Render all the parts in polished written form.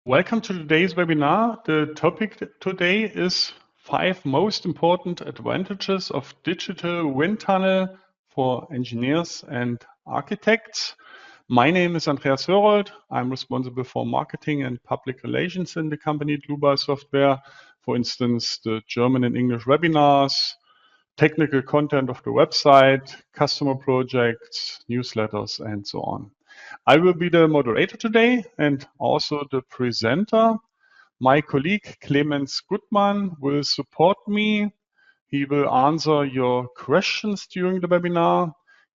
Welcome to today's webinar. The topic today is 5 most important advantages of digital wind tunnel for engineers and architects. My name is Andreas Hörold. I'm responsible for marketing and public relations in the company Dlubal Software. For instance, the German and English webinars, technical content of the website, customer projects, newsletters, and so on. I will be the moderator today and also the presenter. My colleague Clemens Gutmann will support me. He will answer your questions during the webinar.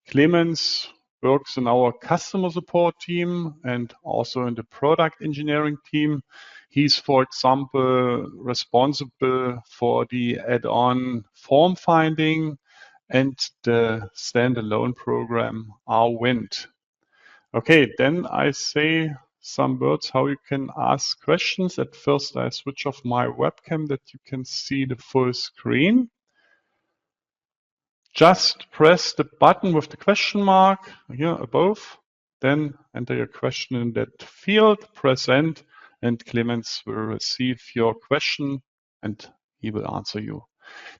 Clemens works in our customer support team and also in the product engineering team. He's, for example, responsible for the add-on form finding and the standalone program RWIND. Okay, then I say some words how you can ask questions. At first, I switch off my webcam that you can see the full screen. Just press the button with the question mark here above, then enter your question in that field, press send, and Clemens will receive your question and he will answer you.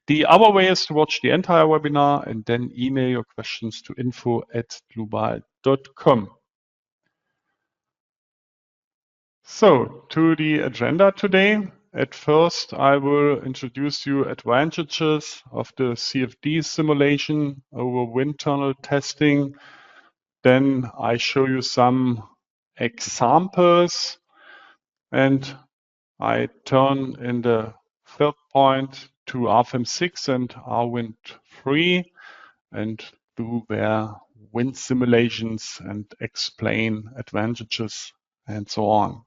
The other way is to watch the entire webinar and then email your questions to info@dlubal.com. So, to the agenda today. At first, I will introduce you advantages of the CFD simulation over wind tunnel testing. Then I show you some examples and I turn in the third point to RFEM 6 and RWIND 3 and do their wind simulations and explain advantages and so on.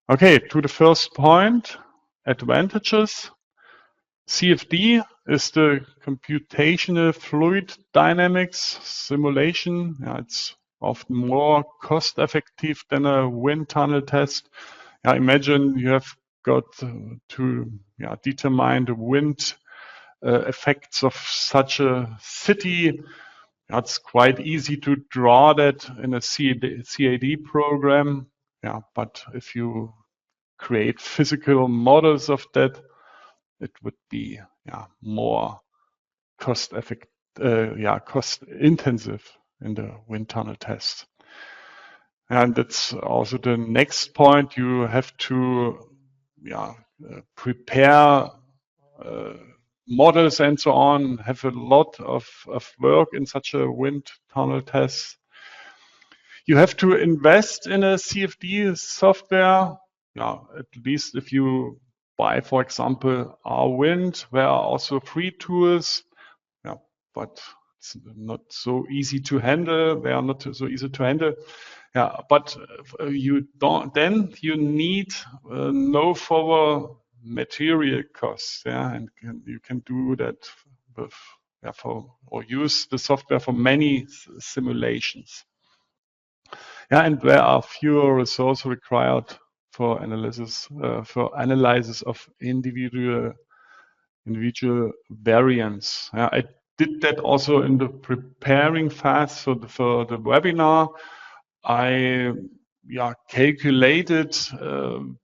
Okay, to the first point, advantages. CFD is the computational fluid dynamics simulation. It's often more cost effective than a wind tunnel test. Imagine you have got to determine the wind effects of such a city. It's quite easy to draw that in a CAD program. But if you create physical models of that, it would be more cost intensive in the wind tunnel test. And that's also the next point. You have to prepare models and so on, have a lot of work in such a wind tunnel test. You have to invest in a CFD software. At least if you buy, for example, RWIND, there are also free tools. But it's not so easy to handle. They are not so easy to handle. But you don't. Then you need know for material costs. And you can do that with or use the software for many simulations. And there are fewer resources required for analysis of individual variants. I did that also in the preparing phase for the webinar. I calculated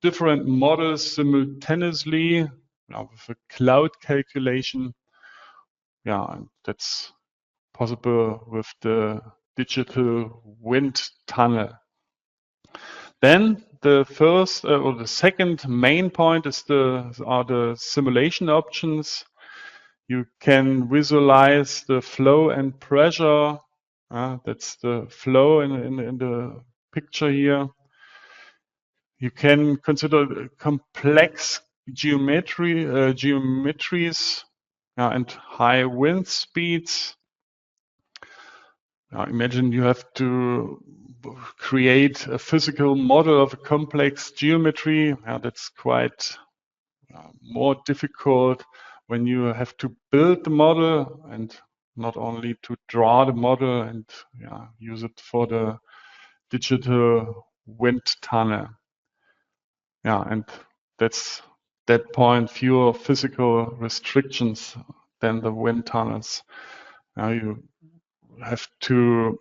different models simultaneously with a cloud calculation. And that's possible with the digital wind tunnel. Then the first or the second main point is are the simulation options. You can visualize the flow and pressure. That's the flow in the picture here. You can consider complex geometries and high wind speeds. Imagine you have to create a physical model of a complex geometry. That's quite more difficult when you have to build the model and not only to draw the model and use it for the digital wind tunnel. And that's that point, fewer physical restrictions than the wind tunnels. You have to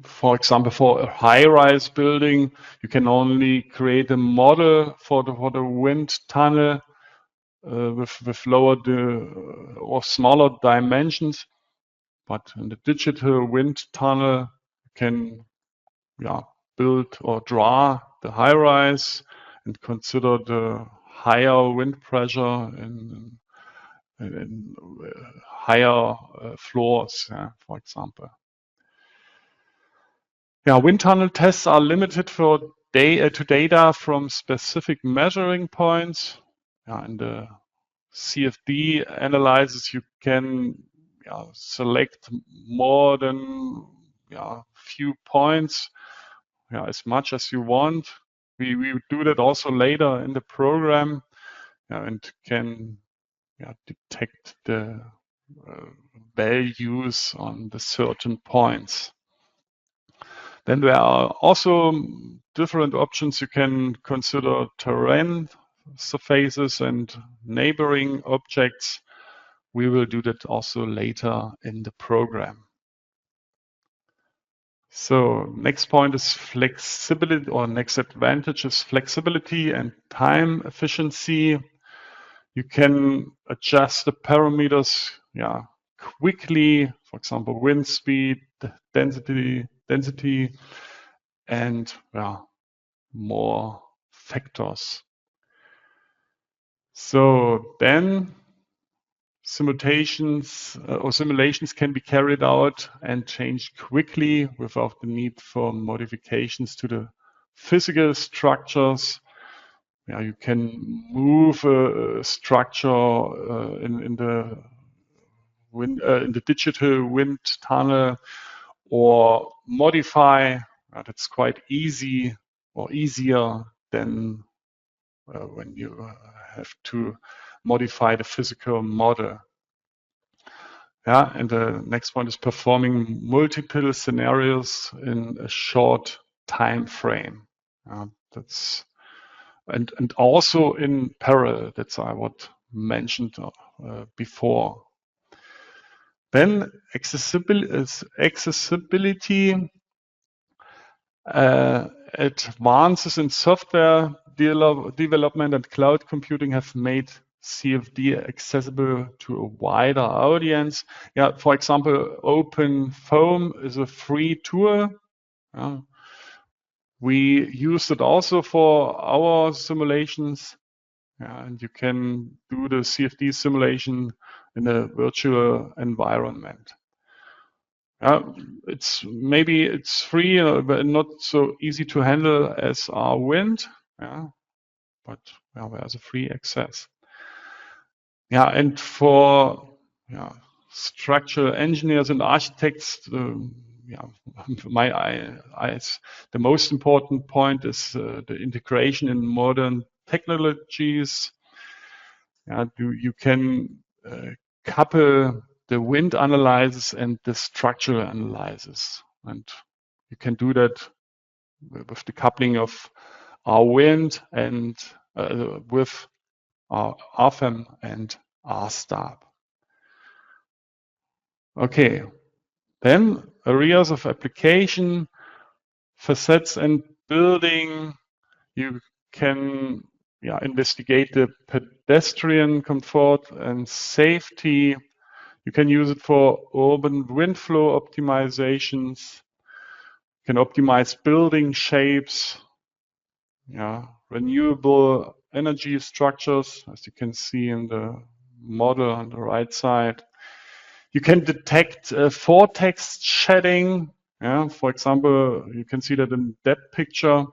for example, for a high-rise building, you can only create a model for the wind tunnel with lower or smaller dimensions. But in the digital wind tunnel, you can build or draw the high-rise and consider the higher wind pressure in higher floors, for example. Wind tunnel tests are limited to data from specific measuring points. In the CFD analysis, you can select more than few points, as much as you want. We do that also later in the program, and can detect the values on the certain points. Then there are also different options. You can consider terrain surfaces and neighboring objects. We will do that also later in the program. So next point is flexibility, or next advantage is flexibility and time efficiency. You can adjust the parameters quickly, for example, wind speed, density, and more factors. So then simulations can be carried out and changed quickly without the need for modifications to the physical structures. You can move a structure in the digital wind tunnel, or modify. That's quite easy, or easier than when you have to modify the physical model. And the next one is performing multiple scenarios in a short time frame. That's and also in parallel. That's what mentioned before. Then accessibility. Advances in software development and cloud computing have made CFD accessible to a wider audience. For example, OpenFOAM is a free tool. We use it also for our simulations. And you can do the CFD simulation in a virtual environment. It's free, but not so easy to handle as RWIND. But there's a free access. And for structural engineers and architects, the most important point is the integration in modern technologies. You can couple the wind analysis and the structural analysis, and you can do that with the coupling of RWIND and with RFEM and RSTAR. Okay, then areas of application, facades and building. You can investigate the pedestrian comfort and safety. You can use it for urban wind flow optimizations. You can optimize building shapes, renewable energy structures, as you can see in the model on the right side. You can detect vortex shedding. For example, you can see that in that picture.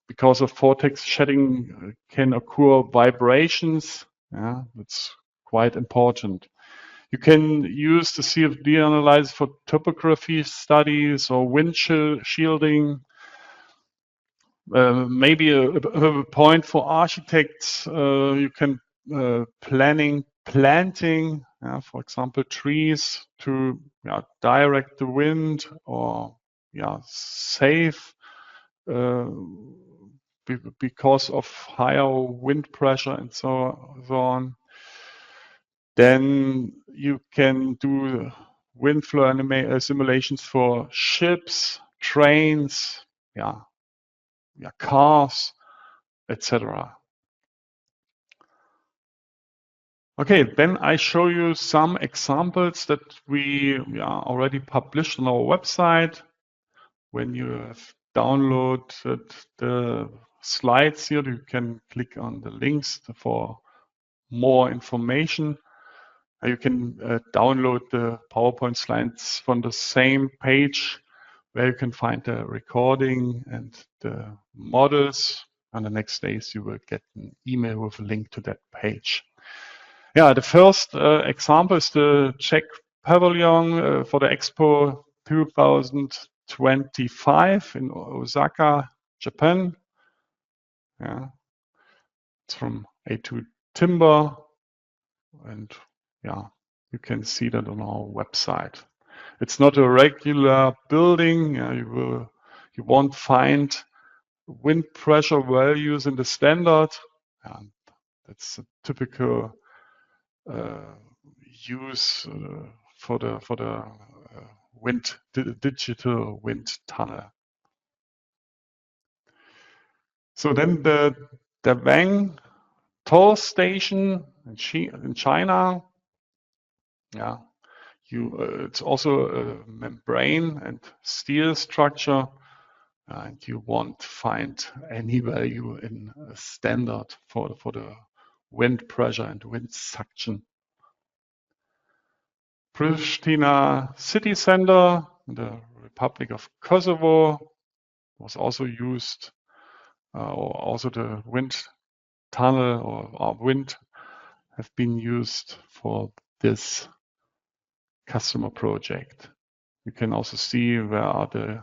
Because of vortex shedding can occur vibrations. That's quite important. You can use the CFD analysis for topography studies or wind shielding. Maybe a point for architects. You can planting, for example, trees to direct the wind or save because of higher wind pressure and so on. Then you can do wind flow simulations for ships, trains, cars, etc. Okay, then I show you some examples that we already published on our website. When you have downloaded the slides here, you can click on the links for more information. You can download the PowerPoint slides from the same page where you can find the recording and the models. On the next days, you will get an email with a link to that page. Yeah, the first example is the Czech Pavilion for the Expo 2025 in Osaka, Japan. Yeah, it's from A2 Timber, and you can see that on our website. It's not a regular building. You won't find wind pressure values in the standard. That's a typical use for the digital wind tunnel. So then the Wang toll station in China. It's also a membrane and steel structure, and you won't find any value in a standard for the wind pressure and wind suction. Pristina city center in the Republic of Kosovo was also used, or also the wind tunnel or wind have been used for this customer project. You can also see where are the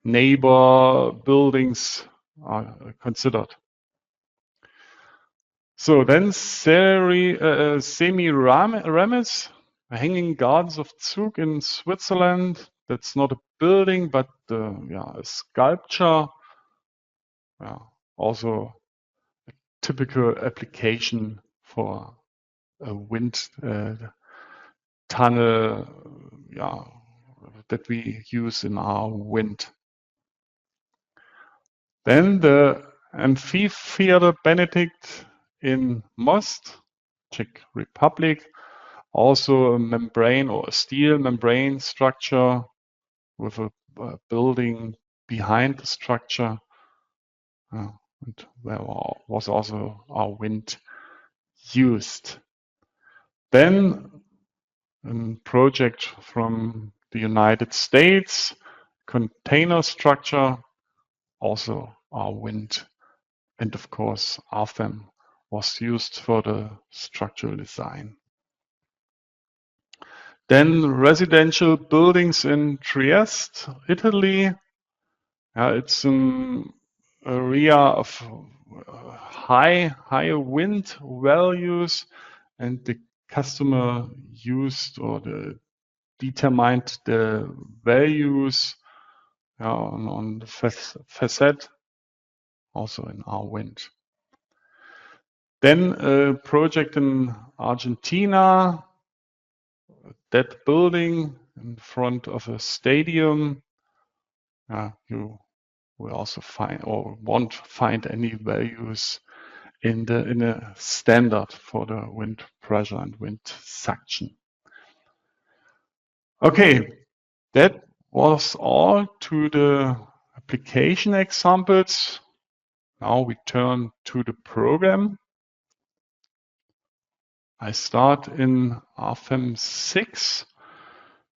neighbor buildings are considered. So then Semiramis, Hanging Gardens of Zug in Switzerland. That's not a building, but a sculpture. Also a typical application for a wind tunnel that we use in our wind. Then the Amphitheater Benedict in Most, Czech Republic, also a membrane or a steel membrane structure with a building behind the structure, and where was also our wind used. Then a project from the United States, container structure, also our wind, and of course RFEM was used for the structural design. Then residential buildings in Trieste, Italy. It's an area of high wind values, and the customer used or determined the values on the facade, also in our wind. Then a project in Argentina, that building in front of a stadium. You will also find or won't find any values in a standard for the wind pressure and wind suction. Okay, that was all to the application examples. Now we turn to the program. I start in RFEM 6.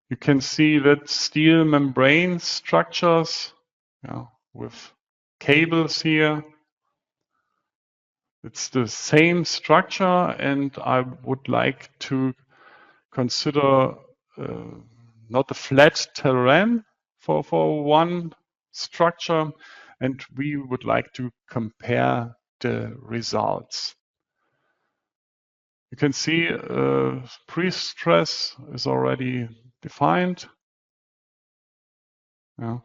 You can see that steel membrane structures with cables here. It's the same structure, and I would like to consider not a flat terrain for one structure, and we would like to compare the results. You can see pre-stress is already defined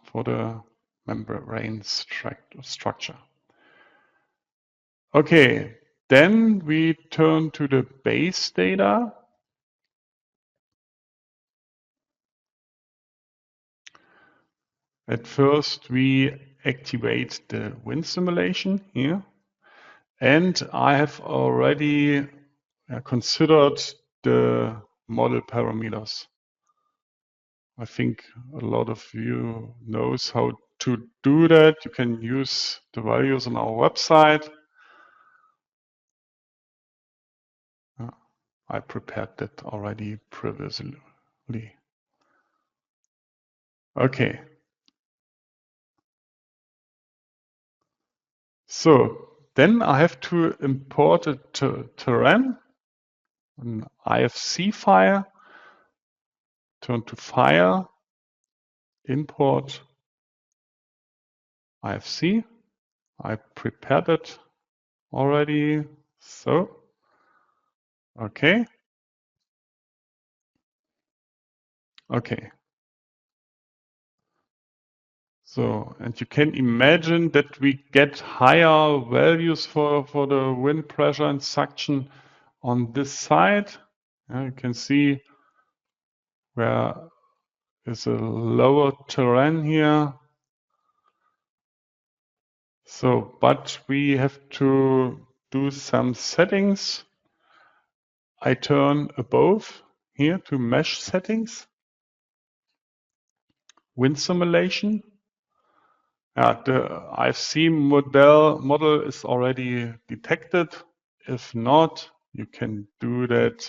for the membrane structure. Okay, then we turn to the base data. At first, we activate the wind simulation here. And I have already considered the model parameters. I think a lot of you knows how to do that. You can use the values on our website. I prepared that already previously. Okay. So then I have to import a terrain, an IFC file, turn to File, import IFC. I prepared it already. So, okay. Okay. So, and you can imagine that we get higher values for the wind pressure and suction on this side. You can see where is a lower terrain here. So, but we have to do some settings. I turn above here to mesh settings, wind simulation. The IFC model is already detected. If not, you can do that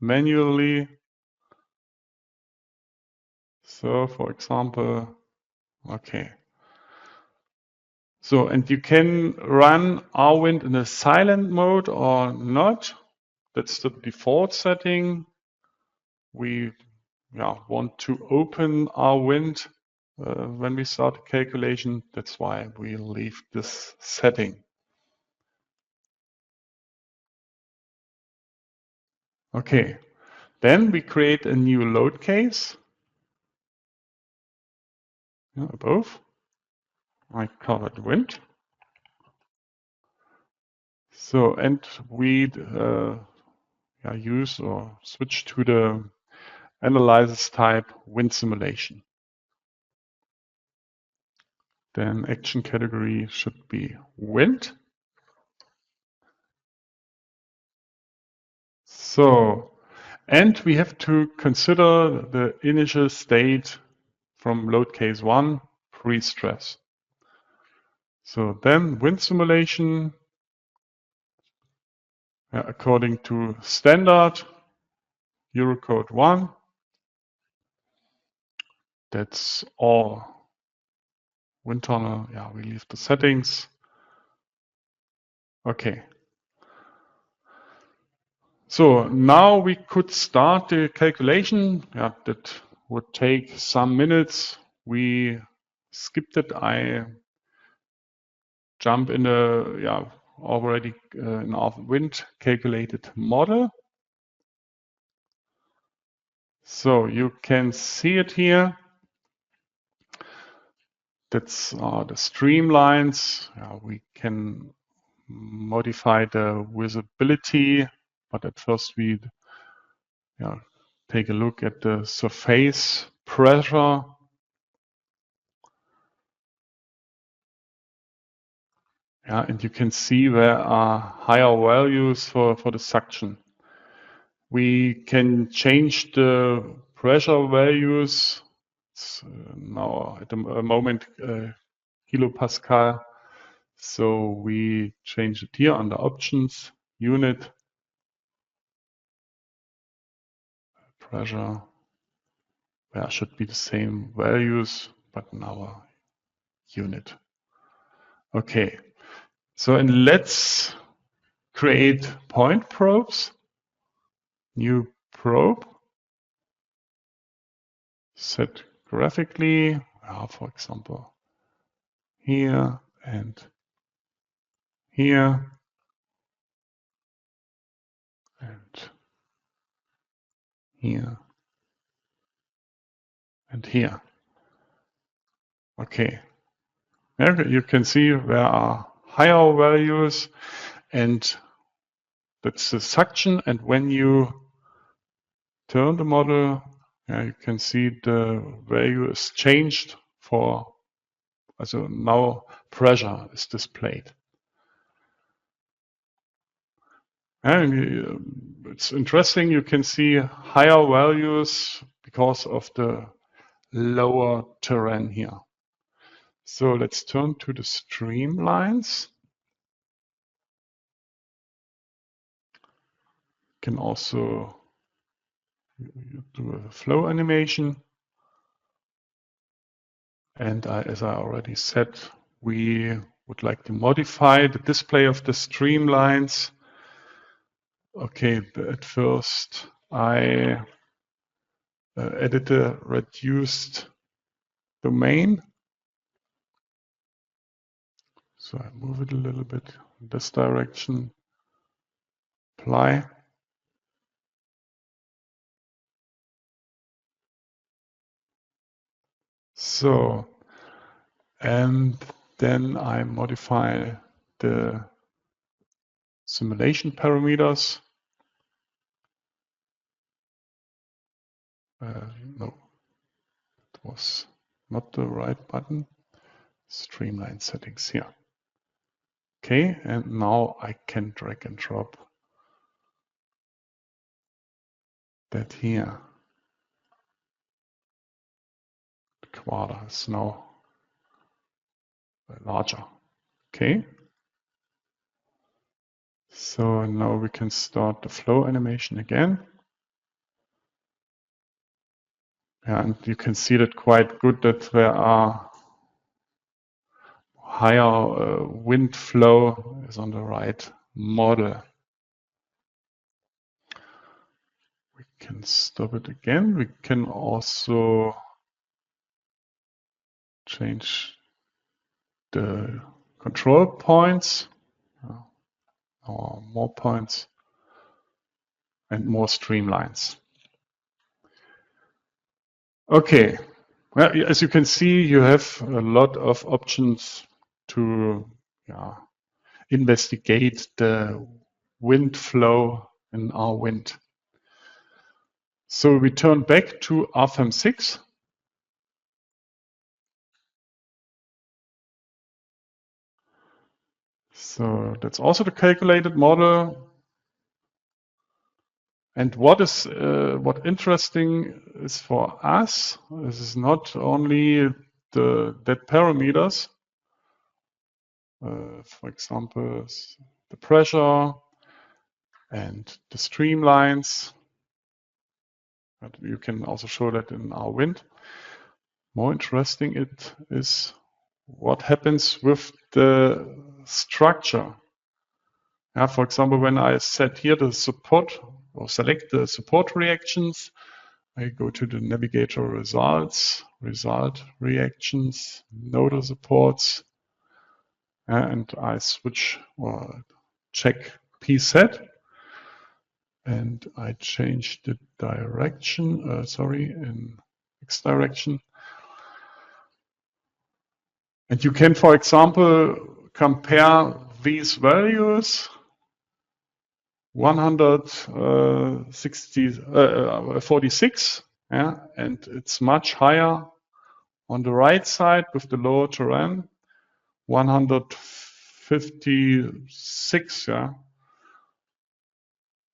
manually. So, for example, okay. So, and you can run RWIND in a silent mode or not. That's the default setting. We want to open RWIND when we start the calculation. That's why we leave this setting. Okay, then we create a new load case. Above, I covered wind. So, and we use or switch to the analysis type wind simulation. Then action category should be wind. So, and we have to consider the initial state from load case 1, pre-stress. So then wind simulation, according to standard, Eurocode 1. That's all. Wind tunnel, we leave the settings. Okay. So now we could start the calculation. That would take some minutes. We skipped it. I jump in a already in our wind calculated model. So you can see it here. That's the streamlines. We can modify the visibility, but at first we take a look at the surface pressure. And you can see there are higher values for the suction. We can change the pressure values. It's now at the moment kilopascal. So we change it here under options, unit, pressure. There should be the same values, but in our unit. Okay, so and let's create point probes. New probe. Set graphically, for example, here and here and here and here. Okay. You can see there are higher values, and that's the suction. And when you turn the model, you can see the value is changed for, also now pressure is displayed. And it's interesting, you can see higher values because of the lower terrain here. So let's turn to the streamlines. Can also do a flow animation. And as I already said, we would like to modify the display of the streamlines. Okay, at first I added a reduced domain. So I move it a little bit in this direction. Apply. So, and then I modify the simulation parameters. No, it was not the right button. Streamline settings here. Okay, and now I can drag and drop that here. The quarter is now larger. Okay. So now we can start the flow animation again. And you can see that quite good that there are higher wind flow is on the right model. We can stop it again. We can also change the control points, or more points, and more streamlines. Okay, well, as you can see, you have a lot of options to investigate the wind flow in RWIND. So we turn back to RFEM 6. So that's also the calculated model. And what interesting is for us, this is not only that parameters, for example, the pressure and the streamlines. But you can also show that in RWIND. More interesting it is what happens with the structure. Yeah, for example, when I set here the support or select the support reactions, I go to the navigator results, result reactions, nodal supports, and I switch or check PSET, and I change the direction, in X direction. And you can, for example, compare these values, 146, and it's much higher on the right side with the lower terrain, 156,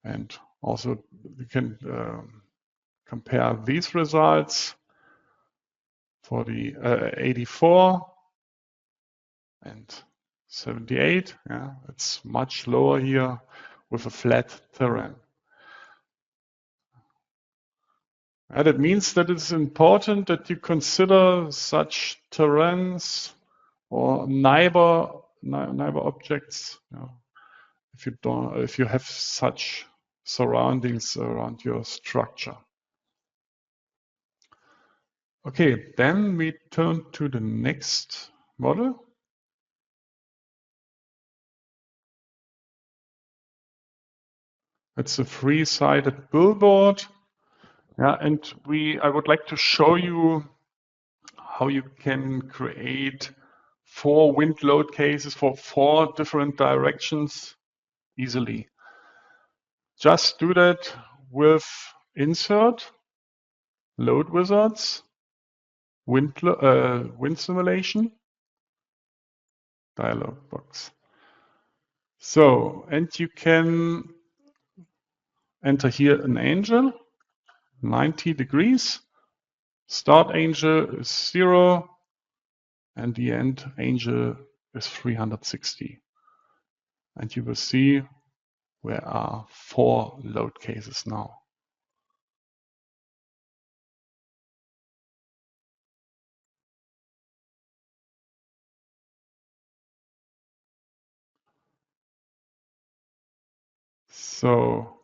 and also we can compare these results for the 84 and 78. It's much lower here with a flat terrain. And it means that it's important that you consider such terrains or neighbor objects. If you have such surroundings around your structure. Okay, then we turn to the next model. It's a three-sided billboard. And I would like to show you how you can create 4 wind load cases for 4 different directions easily. Just do that with Insert, Load Wizards, wind simulation dialog box. So, and you can enter here an angle, 90 degrees. Start angle is 0, and the end angle is 360. And you will see there are 4 load cases now. So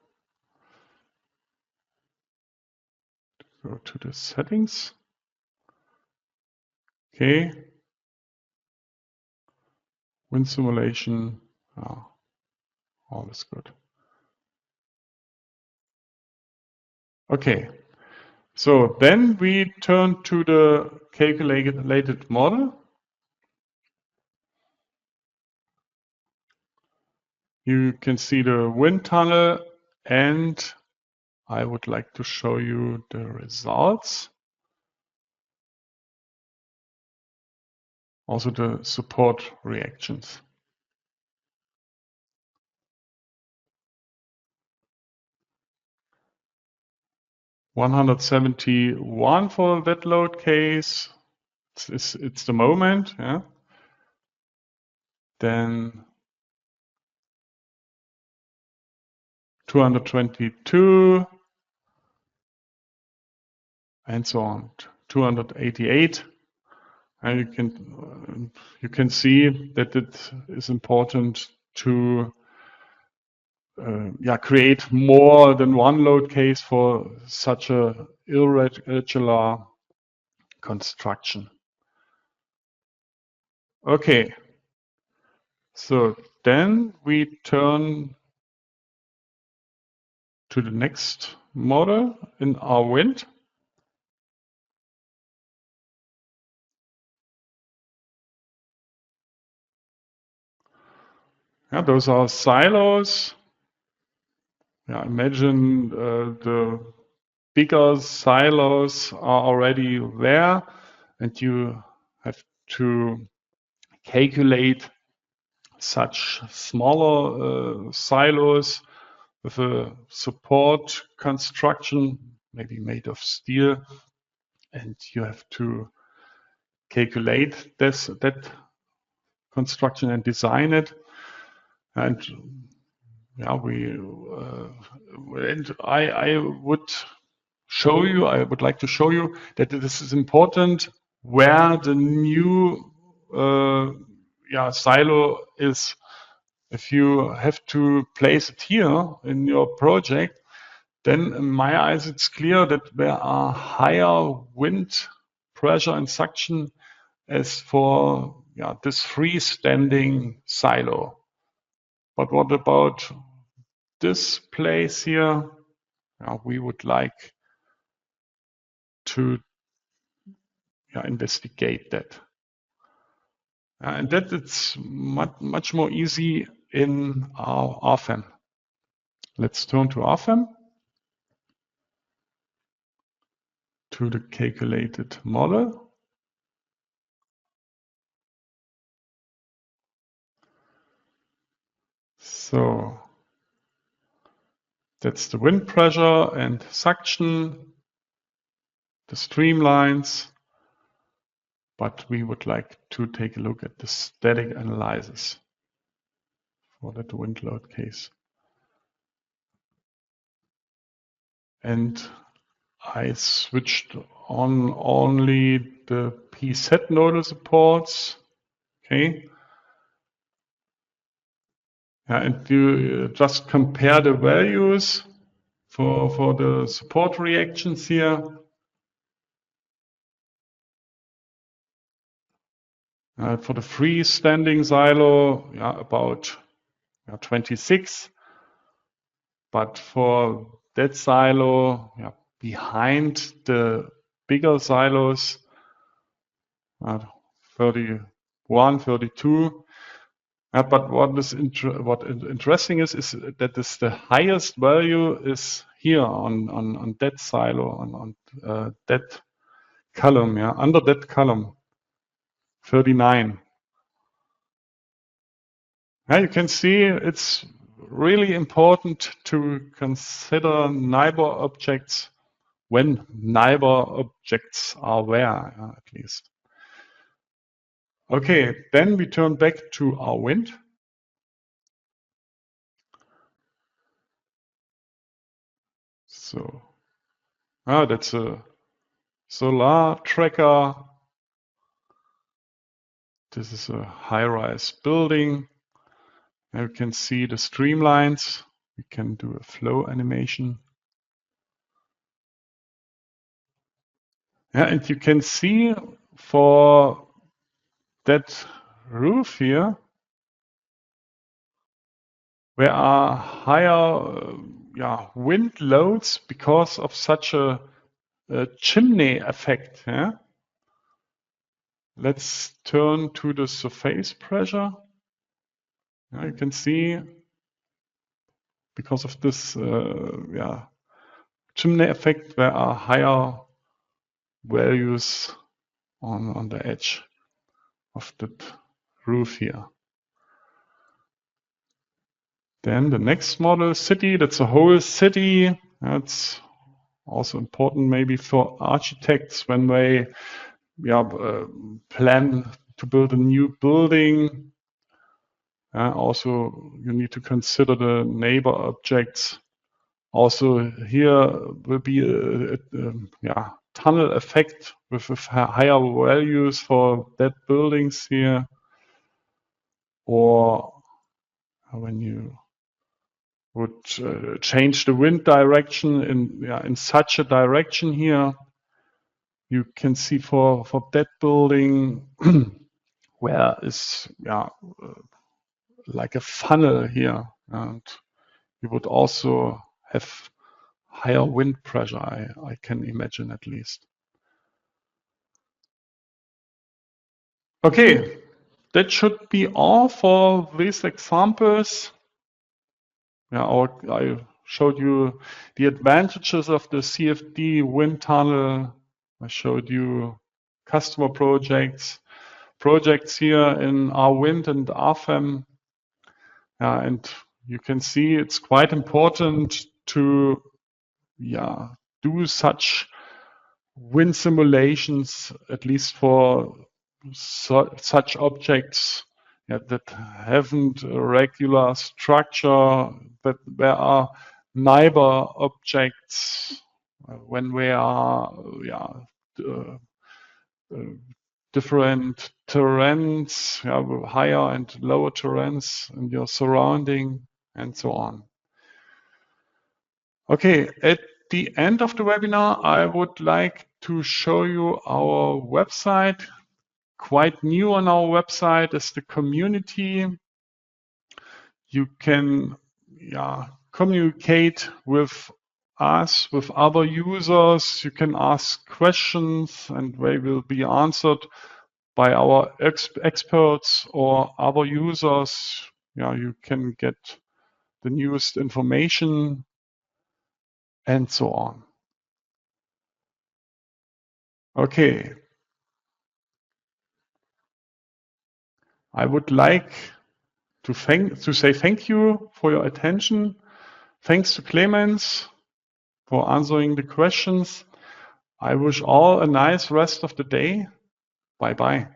go to the settings. Okay. Wind simulation. All is good. Okay. So then we turn to the calculated model. You can see the wind tunnel, and I would like to show you the results. Also the support reactions. $171 for that load case. It's the moment, yeah. Then 222, and so on. 288, and you can see that it is important to create more than one load case for such a irregular construction. Okay, so then we turn to the next model in RWIND. Yeah, those are silos. Yeah, imagine the bigger silos are already there, and you have to calculate such smaller silos with a support construction, maybe made of steel, and you have to calculate that construction and design it. And yeah, I would like to show you that this is important where the new silo is. If you have to place it here in your project, then in my eyes it's clear that there are higher wind pressure and suction as for this freestanding silo. But what about this place here? We would like to investigate that. And that it's much more easy in our RFEM. Let's turn to RFEM, to the calculated model. So that's the wind pressure and suction, the streamlines, but we would like to take a look at the static analysis for that wind load case. And I switched on only the PZ nodal supports. Okay. And you just compare the values for the support reactions here. For the freestanding silo, about 26. But for that silo, behind the bigger silos, 31, 32. But what interesting is that the highest value is here on that silo, on that column, yeah, under that column, 39. Yeah, you can see it's really important to consider neighbor objects when neighbor objects are where, at least. Okay, then we turn back to RWIND. So, that's a solar tracker. This is a high-rise building. Now you can see the streamlines. We can do a flow animation. Yeah, and you can see for that roof here, there are higher wind loads because of such a chimney effect. Yeah? Let's turn to the surface pressure. Yeah, you can see because of this chimney effect, there are higher values on the edge of that roof here. Then the next model, city, that's a whole city. That's also important maybe for architects when they plan to build a new building. Also, you need to consider the neighbor objects. Also, here will be a tunnel effect with higher values for dead buildings here. Or when you would change the wind direction in such a direction here, you can see for that building where is like a funnel here, and you would also have higher wind pressure, I can imagine at least. Okay, that should be all for these examples. I showed you the advantages of the CFD wind tunnel. I showed you customer projects here in RWIND and RFEM. And you can see it's quite important to do such wind simulations, at least for such objects that haven't a regular structure, that there are neighbor objects when we are different terrains, higher and lower terrains in your surrounding and so on. Okay, at the end of the webinar, I would like to show you our website. Quite new on our website is the community. You can communicate with us, with other users. You can ask questions and they will be answered by our experts or other users. You can get the newest information and so on. Okay. I would like to say thank you for your attention. Thanks to Clemens for answering the questions. I wish all a nice rest of the day. Bye-bye.